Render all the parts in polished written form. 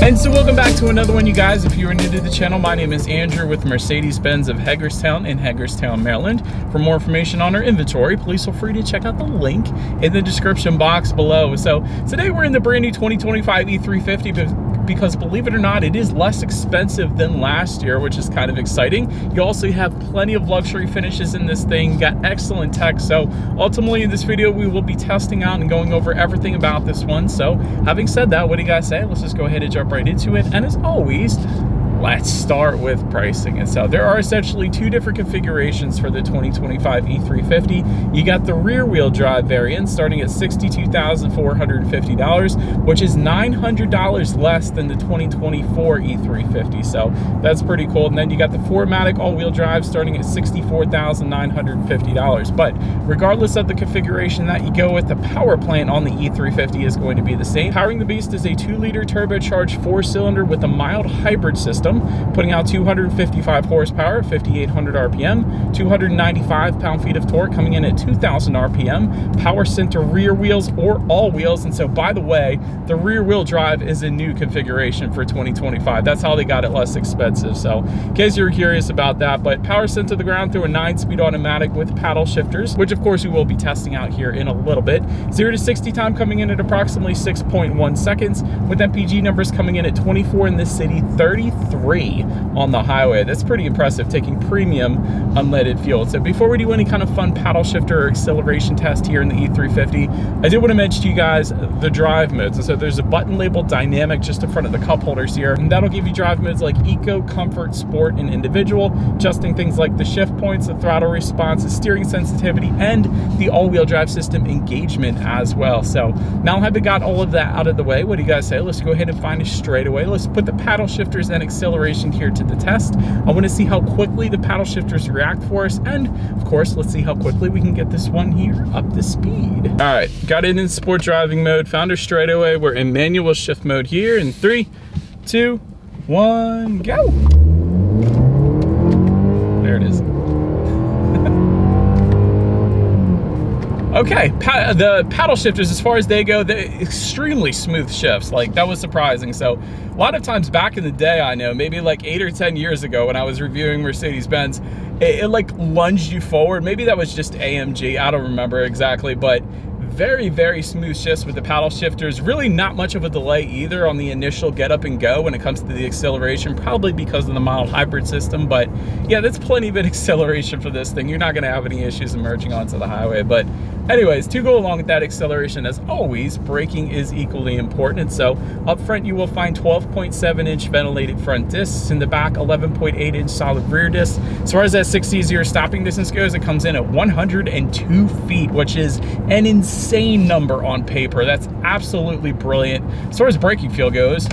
And so welcome back to another one, you guys. If you are new to the channel, my name is Andrew with Mercedes-Benz of Hagerstown in Hagerstown, Maryland. For more information on our inventory, please feel free to check out the link in the description box below. So today we're in the brand new 2025 E350 because believe it or not, it is less expensive than last year, which is kind of exciting. You also have plenty of luxury finishes in this thing, got excellent tech. So ultimately in this video, we will be testing out and going over everything about this one. So having said that, what do you guys say? Let's just go ahead and jump right into it. And as always, let's start with pricing. And so there are essentially two different configurations for the 2025 E350. You got the rear wheel drive variant starting at $62,450, which is $900 less than the 2024 E350. So that's pretty cool. And then you got the 4MATIC all-wheel drive starting at $64,950. But regardless of the configuration that you go with, the power plant on the E350 is going to be the same. Powering the beast is a 2-liter turbocharged 4-cylinder with a mild hybrid system, putting out 255 horsepower, 5,800 RPM, 295 pound-feet of torque, coming in at 2,000 RPM, power center rear wheels or all wheels. And so, by the way, the rear wheel drive is a new configuration for 2025. That's how they got it less expensive. So in case you're curious about that, but power sent to the ground through a 9-speed automatic with paddle shifters, which of course we will be testing out here in a little bit. 0 to 60 time coming in at approximately 6.1 seconds, with MPG numbers coming in at 24 in the city, 33 on the highway. That's pretty impressive, taking premium unleaded fuel. So before we do any kind of fun paddle shifter or acceleration test here in the E350, I did want to mention to you guys the drive modes. And so there's a button labeled dynamic just in front of the cup holders here, and that'll give you drive modes like eco, comfort, sport, and individual, adjusting things like the shift points, the throttle response, the steering sensitivity, and the all-wheel drive system engagement as well. So now having got all of that out of the way, what do you guys say? Let's go ahead and find a straightaway. Let's put the paddle shifters and acceleration here to the test. I want to see how quickly the paddle shifters react for us, and of course let's see how quickly we can get this one here up to speed. All right, got it in sport driving mode, found our straightaway. We're in manual shift mode here in 3, 2, 1, go. There it is. Okay, the paddle shifters, as far as they go, they're extremely smooth shifts. Like, that was surprising. So a lot of times back in the day, I know, maybe like 8 or 10 years ago when I was reviewing Mercedes-Benz, it like lunged you forward. Maybe that was just AMG, I don't remember exactly, but very, very smooth shifts with the paddle shifters. Really not much of a delay either on the initial get up and go when it comes to the acceleration, probably because of the mild hybrid system. But yeah, that's plenty of an acceleration for this thing. You're not going to have any issues emerging onto the highway. But anyways, to go along with that acceleration, as always, braking is equally important. And so up front, you will find 12.7-inch ventilated front discs. In the back, 11.8-inch solid rear discs. As far as that 6E0 stopping distance goes, it comes in at 102 feet, which is an insane number on paper. That's absolutely brilliant. As far as braking feel goes,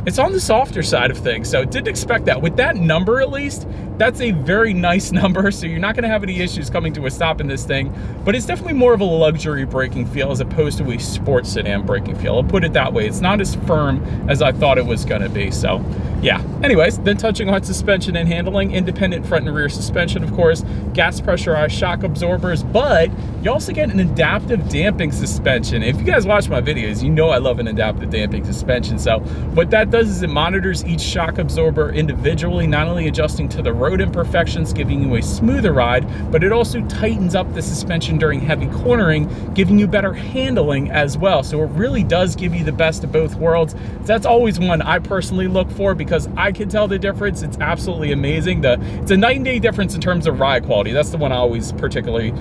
it's on the softer side of things, so didn't expect that. With that number, at least, that's a very nice number, so you're not going to have any issues coming to a stop in this thing. But it's definitely more of a luxury braking feel as opposed to a sports sedan braking feel. I'll put it that way. It's not as firm as I thought it was going to be. So yeah, anyways, then touching on suspension and handling, independent front and rear suspension, of course, gas pressurized shock absorbers, but you also get an adaptive damping suspension. If you guys watch my videos, you know I love an adaptive damping suspension. So what that does is it monitors each shock absorber individually, not only adjusting to the road imperfections, giving you a smoother ride, but it also tightens up the suspension during heavy cornering, giving you better handling as well. So it really does give you the best of both worlds. That's always one I personally look for because I can tell the difference. It's absolutely amazing. It's a night and day difference in terms of ride quality. That's the one I always particularly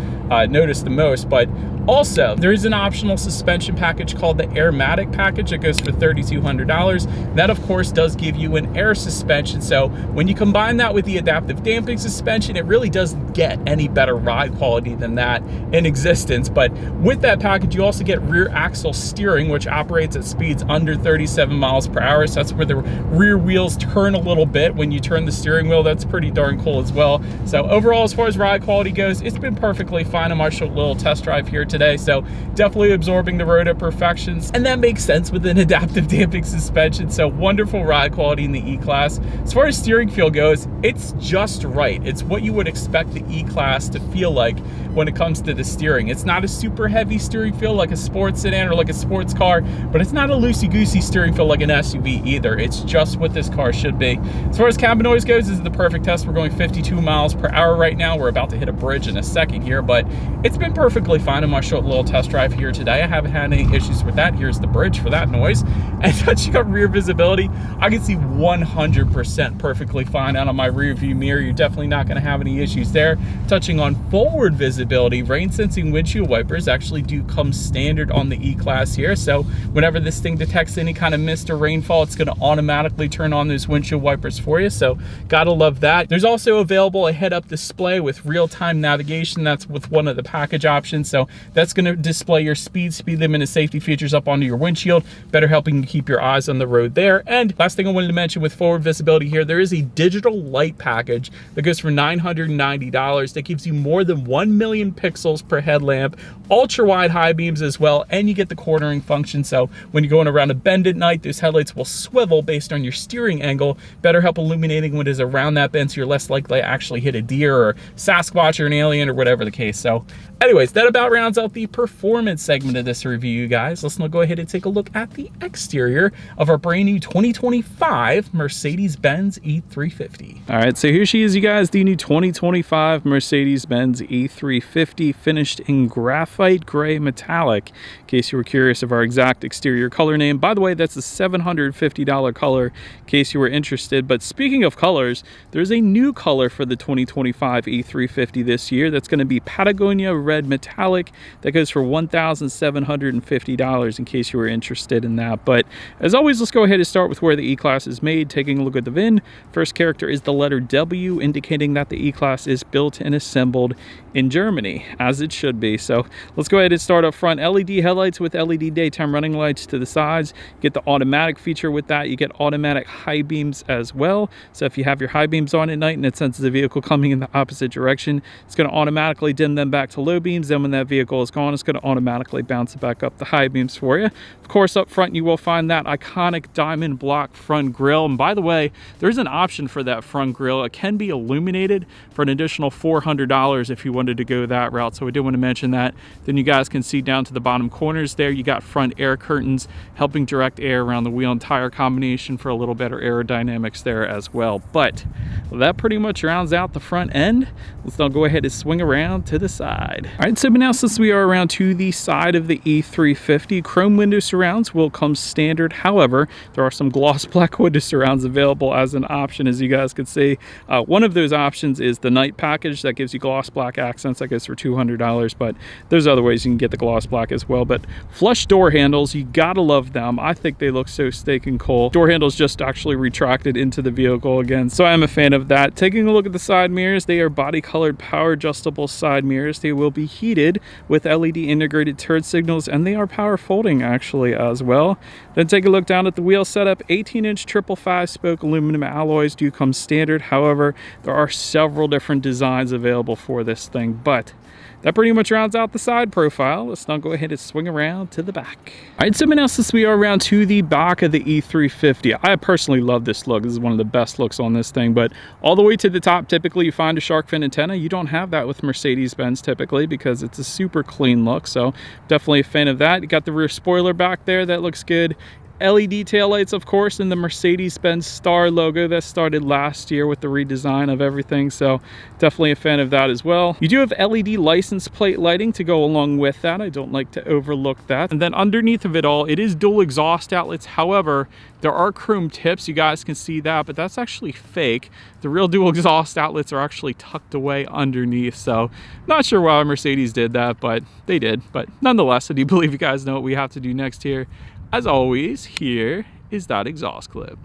notice the most. But also, there is an optional suspension package called the Airmatic package. It goes for $3,200. That, of course, does give you an air suspension. So when you combine that with the adaptive damping suspension, it really doesn't get any better ride quality than that in existence. But with that package, you also get rear axle steering, which operates at speeds under 37 miles per hour. So that's where the rear wheel wheels turn a little bit when you turn the steering wheel. That's pretty darn cool as well. So overall, as far as ride quality goes, it's been perfectly fine on my short little test drive here today. So definitely absorbing the road imperfections, and that makes sense with an adaptive damping suspension. So wonderful ride quality in the E-Class. As far as steering feel goes, it's just right. It's what you would expect the E-Class to feel like when it comes to the steering. It's not a super heavy steering feel like a sports sedan or like a sports car, but it's not a loosey-goosey steering feel like an SUV either. It's just what this car should be. As far as cabin noise goes, this is the perfect test. We're going 52 miles per hour right now. We're about to hit a bridge in a second here, but it's been perfectly fine in my short little test drive here today. I haven't had any issues with that. Here's the bridge for that noise. And touching on rear visibility, I can see 100% perfectly fine out of my rear view mirror. You're definitely not going to have any issues there. Touching on forward visibility, rain sensing windshield wipers actually do come standard on the E-Class here. So whenever this thing detects any kind of mist or rainfall, it's going to automatically turn on those windshield wipers for you. So gotta love that. There's also available a head-up display with real-time navigation. That's with one of the package options. So that's going to display your speed limit, and safety features up onto your windshield, better helping you keep your eyes on the road there. And last thing I wanted to mention with forward visibility here, there is a digital light package that goes for $990 that gives you more than 1 million pixels per headlamp, ultra wide high beams as well, and you get the quartering function. So when you're going around a bend at night, those headlights will swivel based on your steering angle, better help illuminating what is around that bend, so you're less likely to actually hit a deer or Sasquatch or an alien or whatever the case. So anyways, that about rounds out the performance segment of this review, you guys. Let's now go ahead and take a look at the exterior of our brand new 2025 Mercedes-Benz E350. All right, so here she is, you guys, the new 2025 Mercedes-Benz E350, finished in graphite gray metallic, in case you were curious of our exact exterior color name. By the way, that's a $750 color, in case you were interested. But speaking of colors, there's a new color for the 2025 E350 this year. That's going to be Patagonia red metallic. That goes for $1,750, in case you were interested in that. But as always, let's go ahead and start with where the E-Class is made. Taking a look at the VIN, first character is the letter W, indicating that the E-Class is built and assembled in Germany, as it should be. So let's go ahead and start up front. LED headlights with LED daytime running lights to the sides. You get the automatic feature with that. You get automatic high beams as well. So if you have your high beams on at night and it senses the vehicle coming in the opposite direction, it's going to automatically dim them back to low beams. Then when that vehicle is gone, it's going to automatically bounce it back up the high beams for you. Of course, up front, you will find that iconic diamond block front grille. And by the way, there's an option for that front grille. It can be illuminated for an additional $400 if you wanted to go that route. So I did want to mention that. Then you guys can see down to the bottom corners there, you got front air curtains helping direct air around the wheel and tire combination for a little better aerodynamics there as well. But that pretty much rounds out the front end. Let's now go ahead and swing around to the side. All right, so now since we are around to the side of the E350, chrome window surrounds will come standard. However, there are some gloss black window surrounds available as an option, as you guys can see. One of those options is the night package that gives you gloss black accents. That goes for $200, but there's other ways you can get the gloss black as well. But flush door handles, you gotta love them. I think they look so steak cool. Door handles just actually retracted into the vehicle again, so I'm a fan of that. Taking a look at the side mirrors, they are body colored power adjustable side mirrors. They will be heated with LED integrated turn signals, and they are power folding actually as well. Then take a look down at the wheel setup. 18-inch triple 5-spoke aluminum alloys do come standard. However, there are several different designs available for this thing, but that pretty much rounds out the side profile. Let's now go ahead and swing around to the back. All right, so now since we are around to the back of the E350, I personally love this look. This is one of the best looks on this thing, but all the way to the top, typically you find a shark fin antenna. You don't have that with Mercedes-Benz typically because it's a super clean look, so definitely a fan of that. You got the rear spoiler back there. That looks good. LED taillights, of course, and the Mercedes-Benz star logo that started last year with the redesign of everything, so definitely a fan of that as well. You do have LED license plate lighting to go along with that. I don't like to overlook that. And then underneath of it all, it is dual exhaust outlets. However, there are chrome tips. You guys can see that, but that's actually fake. The real dual exhaust outlets are actually tucked away underneath, so not sure why Mercedes did that, but they did. But nonetheless, I do believe you guys know what we have to do next here. As always, here is that exhaust clip.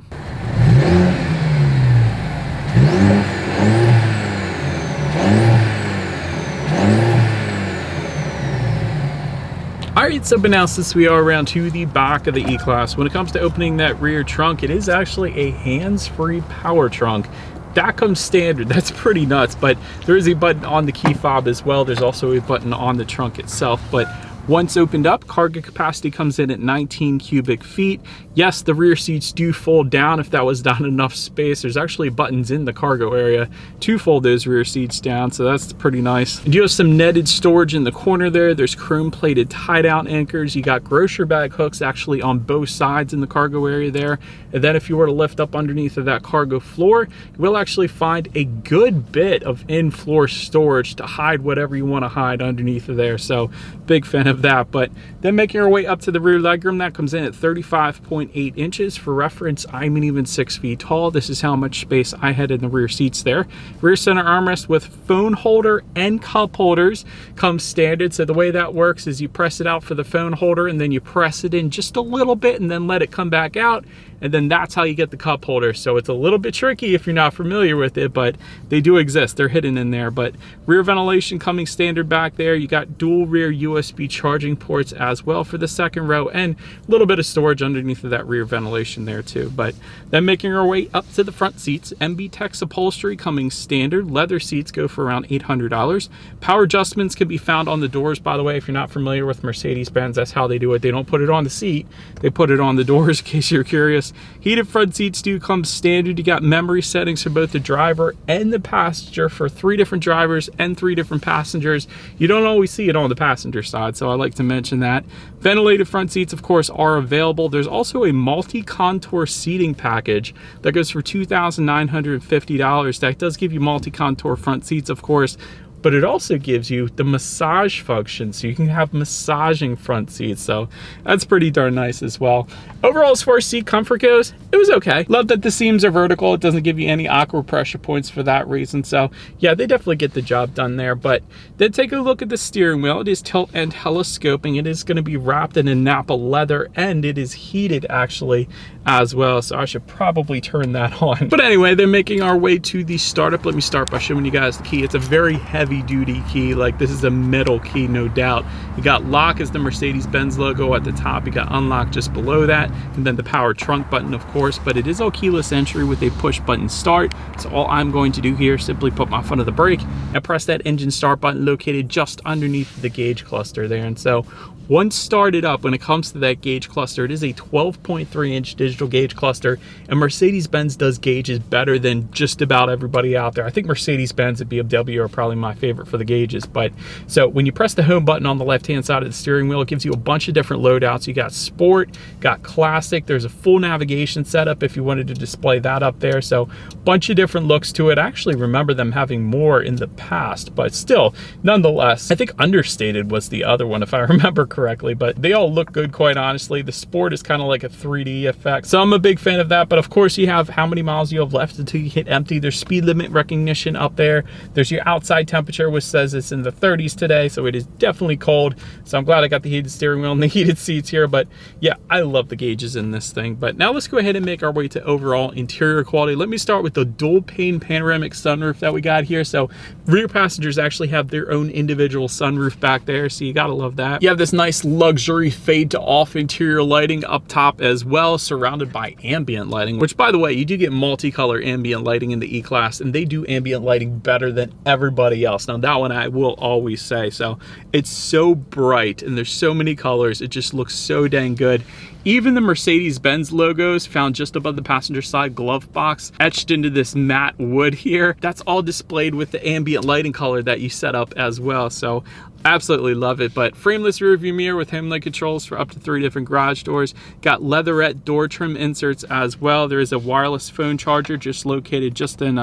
Alright, so but now since we are around to the back of the E-Class, when it comes to opening that rear trunk, it is actually a hands-free power trunk. That comes standard. That's pretty nuts, but there is a button on the key fob as well. There's also a button on the trunk itself, but once opened up, cargo capacity comes in at 19 cubic feet. Yes, the rear seats do fold down if that was not enough space. There's actually buttons in the cargo area to fold those rear seats down, so that's pretty nice. You do have some netted storage in the corner there. There's chrome plated tie-down anchors. You got grocery bag hooks actually on both sides in the cargo area there. And then if you were to lift up underneath of that cargo floor, you will actually find a good bit of in-floor storage to hide whatever you want to hide underneath of there. So big fan of that. But then making our way up to the rear legroom, that comes in at 35.8 inches. For reference, I'm even 6 feet tall. This is how much space I had in the rear seats there. Rear center armrest with phone holder and cup holders comes standard. So the way that works is you press it out for the phone holder and then you press it in just a little bit and then let it come back out. And then that's how you get the cup holder. So it's a little bit tricky if you're not familiar with it, but they do exist. They're hidden in there. But rear ventilation coming standard back there. You got dual rear USB charging ports as well for the second row, and a little bit of storage underneath of that rear ventilation there too. But then making our way up to the front seats, MB-Tex upholstery coming standard. Leather seats go for around $800. Power adjustments can be found on the doors, by the way. If you're not familiar with Mercedes-Benz, that's how they do it. They don't put it on the seat. They put it on the doors in case you're curious. Heated front seats do come standard. You got memory settings for both the driver and the passenger for 3 different drivers and 3 different passengers. You don't always see it on the passenger side, so I like to mention that. Ventilated front seats, of course, are available. There's also a multi-contour seating package that goes for $2,950. That does give you multi-contour front seats, of course, but it also gives you the massage function, so you can have massaging front seats. So that's pretty darn nice as well. Overall, as far as seat comfort goes, it was okay. Love that the seams are vertical. It doesn't give you any awkward pressure points for that reason. So yeah, they definitely get the job done there. But then take a look at the steering wheel. It is tilt and telescoping. It is going to be wrapped in a Napa leather, and it is heated actually as well. So I should probably turn that on. But anyway, they're making our way to the startup. Let me start by showing you guys the key. It's a very heavy duty key. Like, this is a metal key, no doubt. You got lock as the Mercedes-Benz logo at the top. You got unlock just below that, and then the power trunk button, of course. But it is all keyless entry with a push button start. So all I'm going to do here is simply put my foot on the brake and press that engine start button located just underneath the gauge cluster there. And so once started up, when it comes to that gauge cluster, it is a 12.3-inch digital gauge cluster, and Mercedes-Benz does gauges better than just about everybody out there. I think Mercedes-Benz and BMW are probably my favorite for the gauges. But so when you press the home button on the left-hand side of the steering wheel, it gives you a bunch of different loadouts. You got sport, got classic. There's a full navigation setup if you wanted to display that up there. So a bunch of different looks to it. I actually remember them having more in the past, but still, nonetheless, I think understated was the other one if I remember correctly, but they all look good, quite honestly. The sport is kind of like a 3D effect, so I'm a big fan of that. But of course, you have how many miles you have left until you hit empty. There's speed limit recognition up there. There's your outside temperature, which says it's in the 30s today, so it is definitely cold. So I'm glad I got the heated steering wheel and the heated seats here. But yeah, I love the gauges in this thing. But now let's go ahead and make our way to overall interior quality. Let me start with the dual pane panoramic sunroof that we got here. So rear passengers actually have their own individual sunroof back there, so you gotta love that. You have this nice luxury fade to off interior lighting up top as well, surrounded by ambient lighting, which, by the way, you do get multicolor ambient lighting in the E-Class, and they do ambient lighting better than everybody else. Now that one I will always say. So it's so bright and there's so many colors, it just looks so dang good. Even the Mercedes-Benz logos found just above the passenger side glove box, etched into this matte wood here, that's all displayed with the ambient lighting color that you set up as well. So absolutely love it. But frameless rear view mirror with home-link controls for up to 3 different garage doors. Got leatherette door trim inserts as well. There is a wireless phone charger just located just in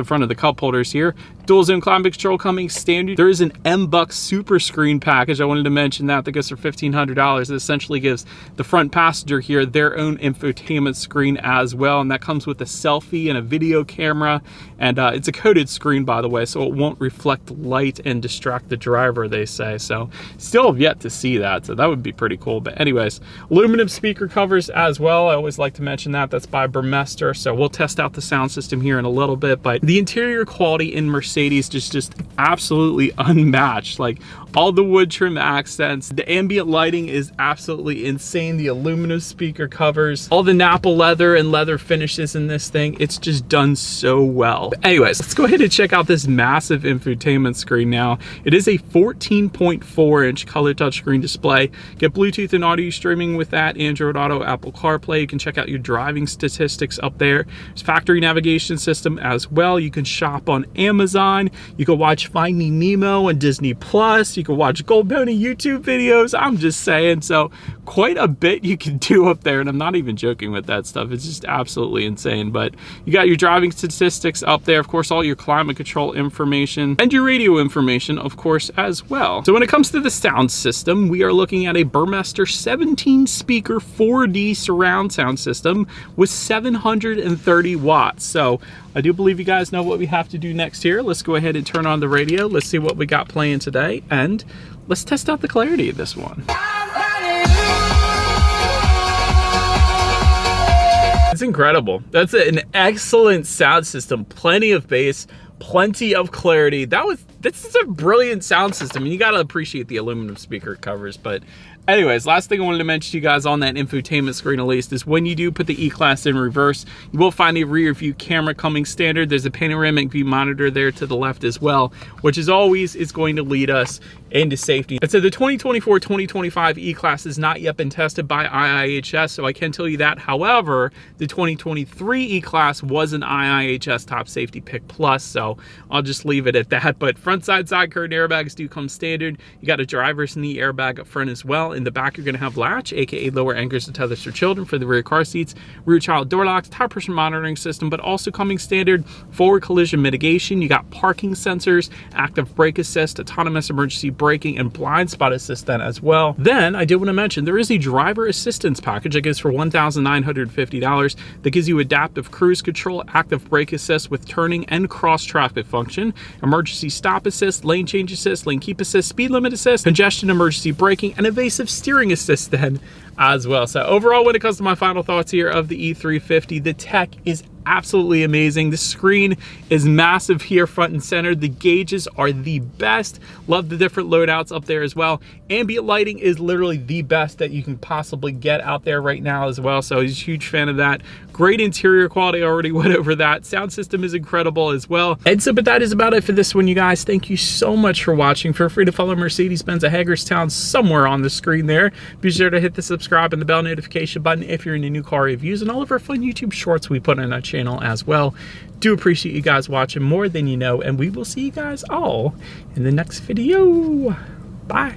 front of the cup holders here. Dual zone climate control coming standard. There is an M-Buck super screen package. I wanted to mention that goes for $1,500. It essentially gives the front passenger here their own infotainment screen as well, and that comes with a selfie and a video camera, and it's a coated screen, by the way, so it won't reflect light and distract the driver rubber, they say. So still have yet to see that, so that would be pretty cool. But anyways, aluminum speaker covers as well. I always like to mention that. That's by Burmester. So we'll test out the sound system here in a little bit, but the interior quality in Mercedes just absolutely unmatched. Like all the wood trim accents, the ambient lighting is absolutely insane. The aluminum speaker covers, all the Napa leather and leather finishes in this thing, it's just done so well. But anyways, let's go ahead and check out this massive infotainment screen now. It is a 14.4-inch color touchscreen display. Get Bluetooth and audio streaming with that, Android Auto, Apple CarPlay. You can check out your driving statistics up there. There's factory navigation system as well. You can shop on Amazon. You can watch Finding Nemo and Disney Plus. You can watch Gold Pony YouTube videos. I'm just saying, so quite a bit you can do up there, and I'm not even joking with that stuff. It's just absolutely insane. But you got your driving statistics up there, of course, all your climate control information and your radio information, of course, as well. So when it comes to the sound system, we are looking at a Burmester 17-speaker 4D surround sound system with 730 watts. So I do believe you guys know what we have to do next here. Let's go ahead and turn on the radio. Let's see what we got playing today, and let's test out the clarity of this one. It's incredible. That's an excellent sound system. Plenty of bass, plenty of clarity. This is a brilliant sound system, and you gotta appreciate the aluminum speaker covers. But anyways, last thing I wanted to mention to you guys on that infotainment screen at least is when you do put the E-Class in reverse, you will find a rear view camera coming standard. There's a panoramic view monitor there to the left as well, which is always is going to lead us into safety. And so the 2024-2025 E-Class has not yet been tested by IIHS, so I can tell you that. However, the 2023 E-Class was an IIHS top safety pick plus, so I'll just leave it at that. But front side curtain airbags do come standard. You got a driver's knee airbag up front as well. In the back, you're gonna have latch, aka lower anchors and tethers for children for the rear car seats, rear child door locks, tire pressure monitoring system, but also coming standard, forward collision mitigation. You got parking sensors, active brake assist, autonomous emergency braking, and blind spot assist then as well. Then I did want to mention there is a driver assistance package that goes for $1,950 that gives you adaptive cruise control, active brake assist with turning and cross traffic function, emergency stop assist, lane change assist, lane keep assist, speed limit assist, congestion emergency braking, and evasive steering assist then as well. So overall, when it comes to my final thoughts here of the E350, the tech is absolutely amazing. The screen is massive here front and center. The gauges are the best. Love the different loadouts up there as well. Ambient lighting is literally the best that you can possibly get out there right now as well. So he's a huge fan of that. Great interior quality, already went over that. Sound system is incredible as well. And so, but that is about it for this one, you guys. Thank you so much for watching. Feel free to follow Mercedes-Benz of Hagerstown somewhere on the screen there. Be sure to hit the subscribe and the bell notification button if you're into new car reviews and all of our fun YouTube shorts we put on our channel as well. Do appreciate you guys watching more than you know, and we will see you guys all in the next video. Bye.